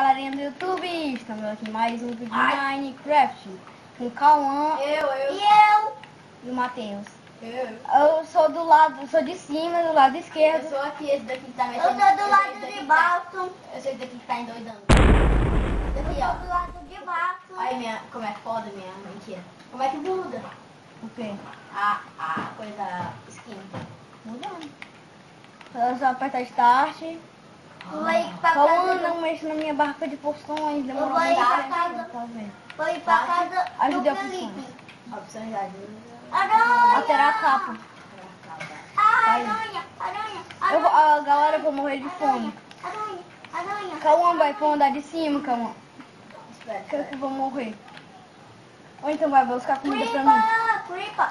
galerinha do YouTube, estamos aqui em mais um vídeo de Minecraft com o Cauã e o Matheus. Eu sou do lado, sou de cima, do lado esquerdo. Eu sou aqui, esse daqui que tá mexendo. Eu sou do lado de baixo. Eu sou esse daqui que tá endoidando. Eu Esse sou aqui, do lado de baixo. ó. Olha como é foda minha mentira. Como é que muda? O quê? A coisa skin. Mudando. Eu só apertar Start. Vou ir pra Cauã, casa. não mexe na minha barca de poções. Demorou Eu vou ir muito pra tempo, casa. tá vendo? Vou ir pra casa do Ajuda a Felipe. Opções de ajuda. Aranha. Alterar a capa. Aranha. Galera, eu vou morrer de fome. Aranha. Cauã vai pra andar de cima, Cauã. Espera, Que eu vou morrer. Ou então vai buscar comida pra mim. Creeper.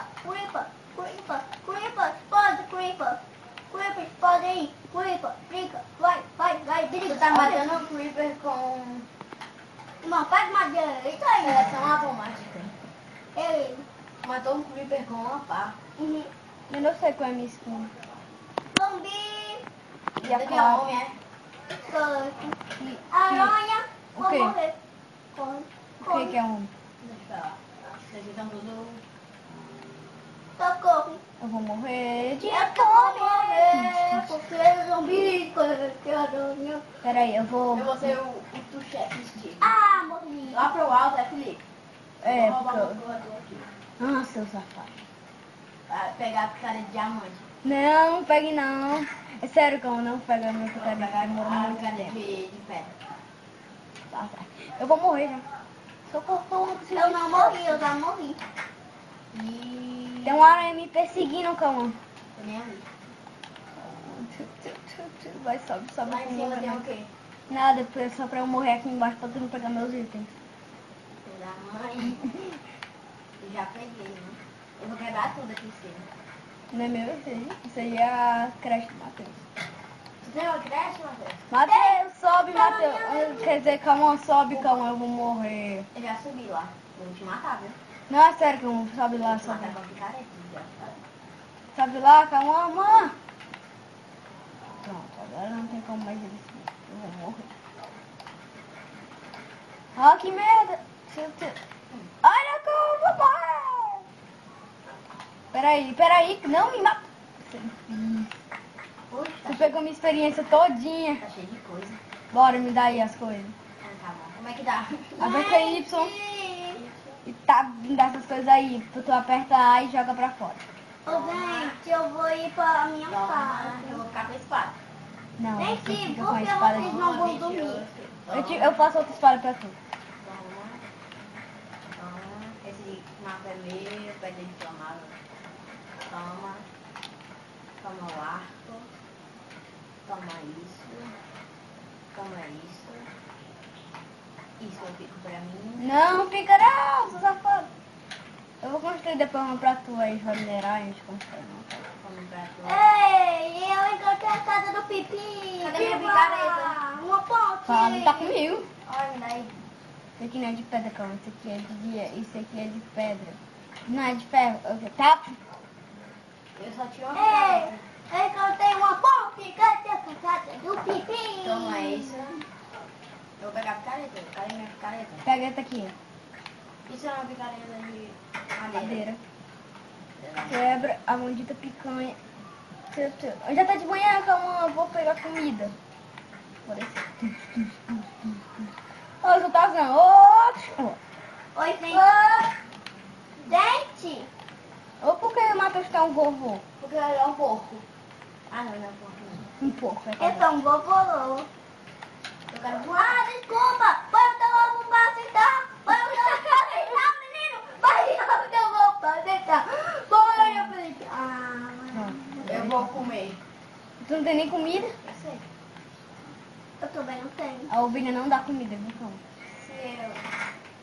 Pode ir. Creeper. Vai. Tu tá matando o Creeper com Irmão, faz uma direita aí. seleção automática. Ele. Matou um Creeper com uma pá. Eu não sei qual é a minha skin. Zumbi. E a Daqui é Clara. homem, é? Aranha. O Vou quê? morrer. O que é um? Deixa eu falar. Vocês estão tudo... Socorro. Eu vou morrer de Eu vou morrer porque é zumbi que aranha. Peraí, eu vou... Eu vou ser o chefe Steve. Ah, morri. Lá pro alto é Felipe. É, Vou roubar porque... uma coisa aqui. Ah, seu safado. Vai pegar a picareta de diamante. Não pegue não. É sério que eu não pego a minha Vou picareta. pegar Demorou a muito picareta tempo. de pedra. Tá. Eu vou morrer já. Socorro, Eu não morri, eu já morri. E... Tem uma aranha me perseguindo, Cauã. Tô nem ali. Vai, sobe. Lá em pra eu cima morrer. tem o quê? Nada, só pra eu morrer aqui embaixo pra tu não pegar meus itens. Filho da mãe. Eu já peguei, né? Eu vou quebrar tudo aqui em cima. Não é meu, isso aí é a creche do Matheus. Tu tem uma creche, Matheus? Matheus, sobe, Matheus. Quer dizer, Cauã, sobe, Cauã, eu vou morrer. Eu já subi lá. Eu vou te matar, viu? Não, é sério, Cauã, sobe lá, Vou te sobe. matar com a picareta. Já. Sobe lá, Cauã, mano. Pronto, agora não tem como mais ele subir. Eu vou morrer. Ah, que merda. Olha como eu vou morrer. Peraí, não me mata. Poxa, Tu pegou minha experiência todinha. tá cheio de coisa. Bora, me dá aí as coisas. Ah, tá bom. Como é que dá? Aperta Y e tá, me dá essas coisas aí. Tu aperta A e joga pra fora. Ô, gente, eu vou ir pra minha Não, casa. eu vou ficar com a espada. Não, Nem você sim, fica com a porque espada vocês aqui. não vão dormir. Eu faço outra espada pra tu. Toma. Esse mapa é meu, pedra inflamável. Toma. Toma o arco. Toma isso. Toma isso. Isso eu fico pra mim. Não, fica não, seu safado. Eu vou construir depois uma pra tu aí, vai minerar e a gente constrói uma pra tu. Toma pra tu. Ei, eu encontrei a casa do Pipi. Cadê minha Viva! picareta? Uma ponte. Fala, tá comigo. Olha, me dá aí. Isso aqui não é de pedra, calma. Isso aqui é de pedra. Não é de ferro. Tá? Eu só tinha uma Ei, picareta. eu encontrei uma ponte. Cadê a casa do Pipi? Toma isso. Eu vou pegar a picareta. Cadê minha picareta? Pega essa aqui, Isso é uma picareta de madeira. madeira. Quebra a maldita picanha. Já tá de manhã, calma, eu vou pegar comida. Por isso. Ô, eu tá usando outro. Oi, gente. Gente, Ou por que o Matheus tá um vovô? Porque ele é um porco. Ah, não, não é um porco. Não. Um pouco, é eu claro. sou um vovô. Eu quero voar. Ah, desculpa. Vai eu dar uma pra Vai eu dar uma pra menino. Vai eu dar uma pra sentar. Vai eu falei. Eu vou comer. Tu não tem nem comida? Eu sei. Eu também não tenho. A ovelha não dá comida, viu, cão?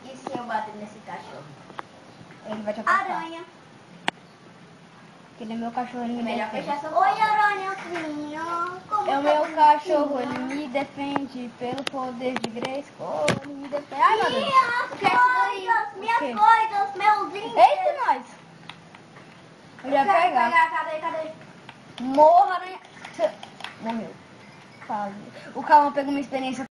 E se eu bater nesse cachorro? Ele vai te apertar. Aranha. Porque ele é meu cachorro, ele me Melhor defende. fechar essa Oi, porta. aranhazinha. Como É o tá meu bonitinho? cachorro, ele me defende pelo poder de Grayskull, ele me defende. Ai, meu Deus. Minhas quê? coisas, meus itens. Eita, nós. Eu já ia pegar. Cadê? Morra, aranha. Morreu. Quase. O Calma pegou uma experiência